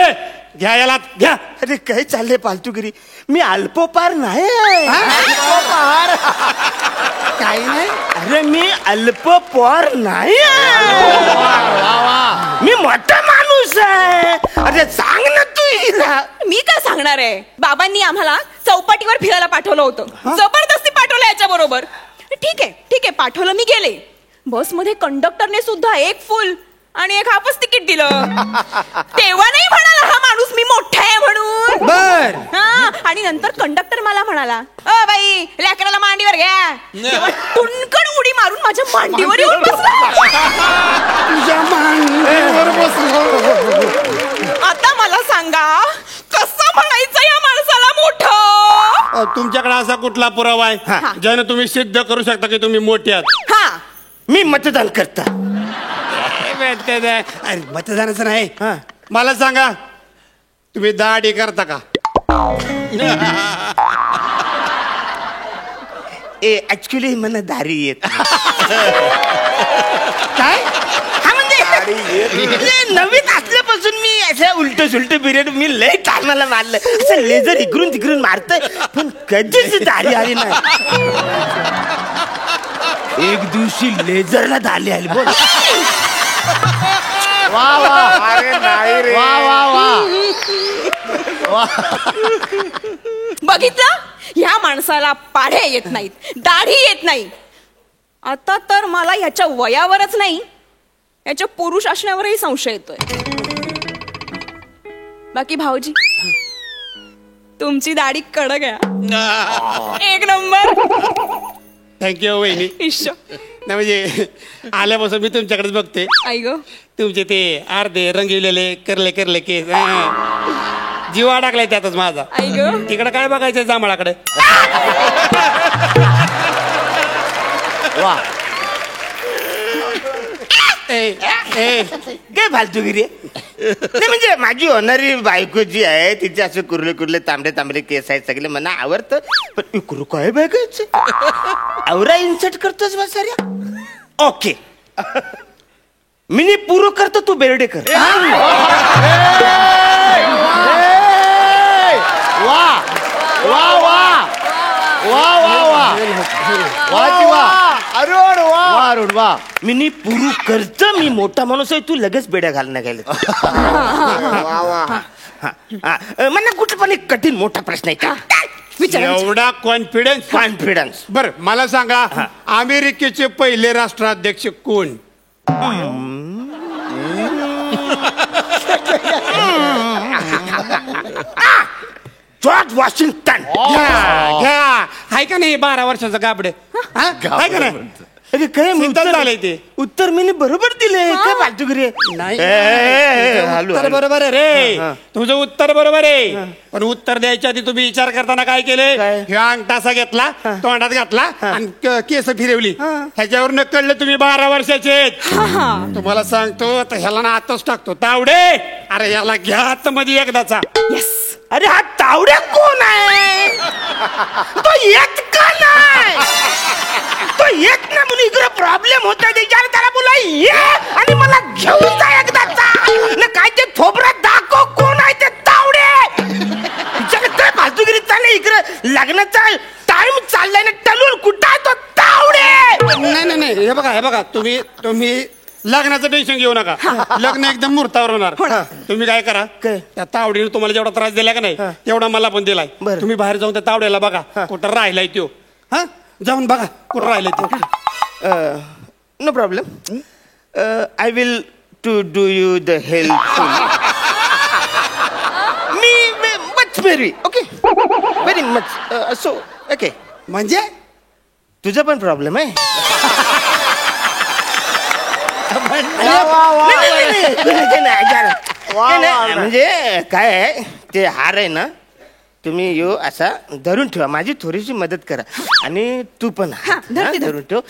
घ्या याला, घ्या. अरे काय चाललंय फालतूगिरी? मी अल्पोपार नाही. काही नाही. अरे मी अल्पपोर नाही, मी मोठा माणूस आहे. अरे सांग ना तू हिला. मी काय सांगणार आहे? बाबांनी आम्हाला चौपाटीवर फिरायला पाठवलं होतं, जबरदस्ती पाठवलं याच्या बरोबर. ठीक आहे पाठवलं, मी गेले. बसमध्ये कंडक्टरने सुद्धा एक फुल आणि एक हाफच तिकीट दिलं. तेव्हा नाही म्हणाला हा माणूस मी मोठा आहे म्हणून. बर. हा, आणि नंतर कंडक्टर मला म्हणाला, अ बाई लेकराला मांडीवर घ्या. तेव्हा टुनकन उडी मारून माझ्या मांडीवर येऊन बसला. तुझ्या मांडीवर बसलो. आता मला सांगा कसं म्हणायचं या माणसाला मोठं? तुमच्याकडे असा कुठला पुरावा आहे ज्याने तुम्ही सिद्ध करू शकता की तुम्ही मोठे आहात? हा, मी मतदान करता. अरे मतदानाचं नाही. मला सांगा, तुम्ही दाढी करता का? ऍक्च्युली मला दारी येत. काय? हा म्हणजे नवीन असल्यापासून मी असं उलट सुलट पिरियड मी लय कामाला मारलं. असं लेझर इकडून तिकडून मारतय, पण कधीच दारी आली नाही. एक दिवशी लेझरला दारी आली. बोल. वा वा. अरे नाही रे. वा वा वा. बघितलं, ह्या माणसाला पाढे येत नाहीत, दाढी येत नाही. आता तर मला ह्याच्या वयावरच नाही, याच्या पुरुष असण्यावरही संशय येतोय. बाकी भाऊजी, तुमची दाढी कडक आहे, एक नंबर. थँक्यू वहिनी. इश्श, नाही म्हणजे आल्यापासून मी तुमच्याकडेच बघते. आई ग, तुमचे ते अर्धे रंगविलेले करले केस, जीव अडकलाय त्यातच माझा. आई ग, तिकडे काय बघायचंय जांभळाकडे? वा. काय फालतूगिरी? नाही म्हणजे माझी होणारी बायको जी आहे तिचे असे कुर्ले तांबडे केस आहेत, सगळे मला आवडतं. पण इकडू काय बघायचं? आवरा इन्सर्ट करतोस बा साऱ्या. ओके, मी पुरो करतो, तू बेरडे कर. वा वा वा वा वा वा वा वा. अरुण वा अरुण वा. मी पुरू करत, मी मोठा माणूस आहे, तू लगेच बेड्या घालणं गेले. मला कुठं पण एक कठीण मोठा प्रश्न आहे का? एवढा कॉन्फिडन्स? बर मला सांगा, अमेरिकेचे पहिले राष्ट्राध्यक्ष कोण? George Washington. घ्या. हाय का नाही 12 वर्षाचं गाबडे? हाय का नाही? अरे काय सिद्ध झालंय ते. उत्तर मी बरोबर दिले. काय फालतूगिरी नाही. उत्तर बरोबर आहे रे, तुझं उत्तर बरोबर आहे. पण उत्तर द्यायच्या आधी तुम्ही विचार करताना काय केले? ह्या अंगठासा घेतला, तोंडात घातला आणि केस फिरवली. ह्याच्यावर कळलं तुम्ही 12 वर्षाचे आहेत. तुम्हाला सांगतो आता ह्याला ना आताच टाकतो. तावडे, अरे ह्याला घ्या आतमध्ये एकदाचा. अरे हा तावड्या कोण आहे? तो येत का नाही? तो येत ना म्हणून इकडे प्रॉब्लेम होता. त्याला बोला ये आणि मला घेऊन जा एकदाचा. ना काय ते थोबरात दाखव कोण आहे ते तावडे. काय फालतूगिरी चाललंय इकडे? लग्नाचा टाइम चाललाय ना, टलून कुठं आहे तो तावडे? नाही नाही हे बघा तुम्ही लग्नाचं टेन्शन घेऊ नका. लग्न एकदम मुहूर्तावर होणार. तुम्ही काय करा, त्या तावडीने तुम्हाला जेवढा त्रास दिला का नाही तेवढा मला पण दिलाय. तुम्ही बाहेर जाऊन त्या तावड्याला बघा कुठं राहिलाय तो. हा जाऊन बघा कुठं राहिलाय तो. No problem. I will to do you the help. Me much very okay, very much so okay. म्हणजे तुझा पण प्रॉब्लेम आहे. म्हणजे काय आहे ते हार आहे ना, तुम्ही यो असा धरून ठेवा, माझी थोडीशी मदत करा आणि तू पण धरून ठेव.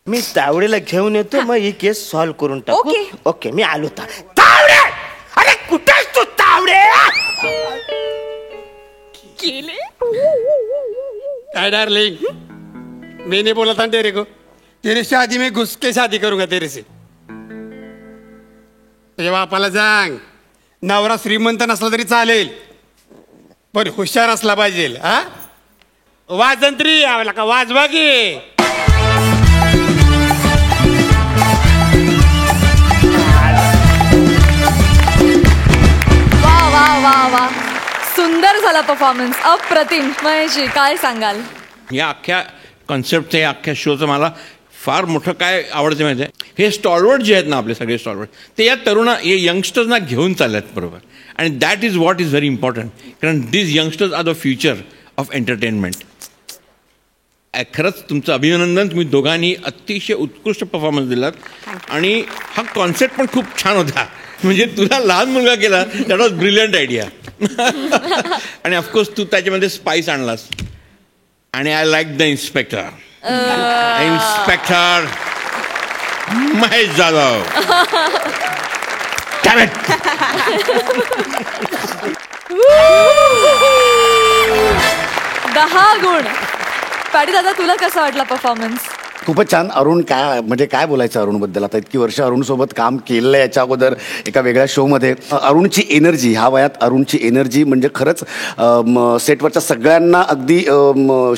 मी तावडेला घेऊन येतो, मग ही केस सॉल्व्ह करून टाकू. ओके मी आलो. तावडे, अरे कुठेस तू तावडे? काय डार्लिंग, मैं नहीं बोला था तेरे को, तेरी शादी में घुस के शादी करूंगा तेरे से. तुझ्या बापाला सांग, नवरा श्रीमंत नसला तरी चालेल पण हुशार असला पाहिजे. हा वाजंत्री यावला का वाजवा की. वा वा वा वा, सुंदर झाला परफॉर्मन्स, अप्रतिम. महेशजी काय सांगाल? या अख्ख्या कॉन्सेप्टचं, या अख्ख्या शोचं मला फार मोठं काय आवडतं माहिती आहे, हे स्टॉलवर्ड जे आहेत ना आपले सगळे स्टॉलवर्ड, ते या हे यंगस्टर्सना घेऊन चालल्यात बरोबर. आणि that is what is very important, कारण this youngsters are the future of entertainment. खरंच तुमचं अभिनंदन, तुम्ही दोघांनी अतिशय उत्कृष्ट परफॉर्मन्स दिलात. आणि हा कॉन्सेप्ट पण खूप छान होता. म्हणजे तुला लहान मुलगा केला, दॅट वॉज ब्रिलियंट आयडिया. आणि ऑफकोर्स तू त्याच्यामध्ये स्पाइस आणलास. आणि I like the inspector Mahesh Jadhav. दहा गुण. पाडी दादा, तुला कसा वाटला परफॉर्मन्स? खूपच छान. अरुण, काय म्हणजे काय बोलायचं अरुणबद्दल? आता इतकी वर्ष अरुणसोबत काम केलेलं आहे याच्या अगोदर एका वेगळ्या शोमध्ये. अरुणची एनर्जी, ह्या वयात अरुणची एनर्जी म्हणजे खरंच सेटवरच्या सगळ्यांना अगदी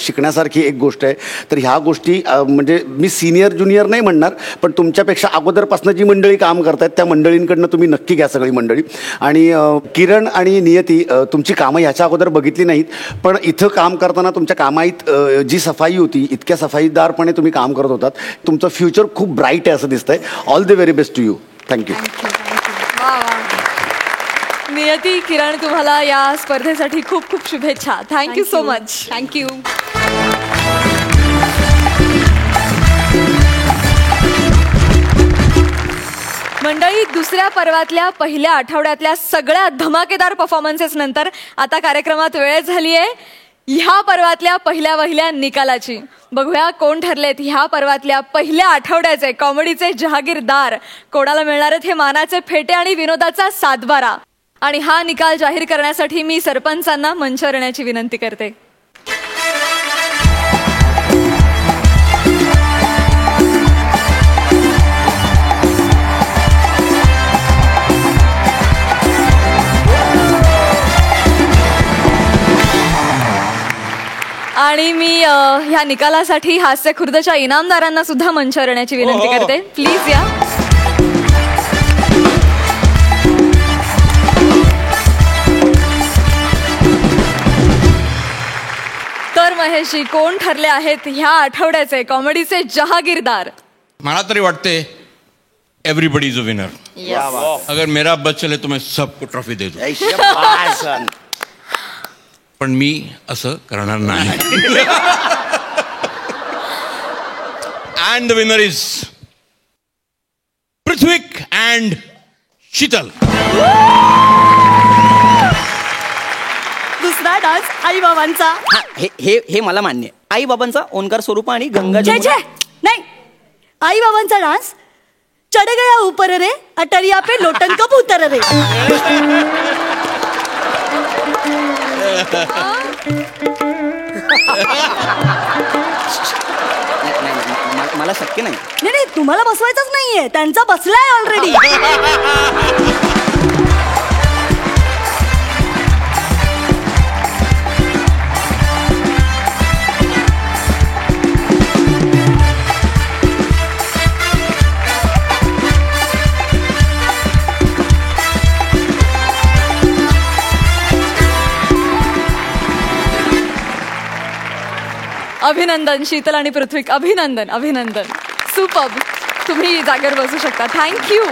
शिकण्यासारखी एक गोष्ट आहे. तर ह्या गोष्टी म्हणजे मी सिनियर ज्युनियर नाही म्हणणार, पण तुमच्यापेक्षा अगोदरपासून जी मंडळी काम करतायत त्या मंडळींकडनं तुम्ही नक्की घ्या सगळी मंडळी. आणि किरण आणि नियती, तुमची कामं ह्याच्या अगोदर बघितली नाहीत, पण इथं काम करताना तुमच्या कामाईत जी सफाई होती, इतक्या सफाईदारपणे तुम्ही काम करत होतात. तुमचं फ्युचर खूप ब्राईट आहे असं दिसतंय. All the very best to you. Thank you. Niyati, Kiran, तुम्हाला या स्पर्धेसाठी खूप खूप शुभेच्छा. Thank you so much. थँक्यू. मंडळी, दुसऱ्या पर्वातल्या पहिल्या आठवड्यातल्या सगळ्या धमाकेदार परफॉर्मन्सेस नंतर आता कार्यक्रमात वेळ झाली आहे ह्या पर्वातल्या पहिल्या निकालाची. बघूया कोण ठरलेत ह्या पर्वातल्या पहिल्या आठवड्याचे कॉमेडीचे जहागीरदार. कोणाला मिळणार आहेत हे मानाचे फेटे आणि विनोदाचा सातबारा. आणि हा निकाल जाहीर करण्यासाठी मी सरपंचांना मंचावर येण्याची विनंती करते. आणि मी ह्या निकालासाठी हास्य खुर्दच्या इनामदारांना सुद्धा मंचावर येण्याची विनंती करते. प्लीज या. तर महेशजी, कोण ठरले आहेत ह्या आठवड्याचे कॉमेडीचे जहागीरदार? मला तरी वाटते एवरीबडी इज अ विनर. अगर मेरा बच चले तो मैं सबको ट्रॉफी दे दूं. पण मी असं करणार नाही. अँड द विनर इज पृथ्वीक अँड शीतल. दुसरा डान्स आई बाबांचा. हे मला मान्य. आई बाबांचा ओंकार स्वरूप आणि गंगा नाही, आई बाबांचा डान्स चढ़ गया ऊपर रे अटरिया पे लोटन कबूतर रे. मला शक्य नाही. नाही, तुम्हाला बसवायचंच नाहीये, त्यांचा बसलाय ऑलरेडी. अभिनंदन शीतल आणि पृथ्वीक, अभिनंदन अभिनंदन. सुपर्ब. तुम्ही जागेवर बसू शकता. थँक्यू.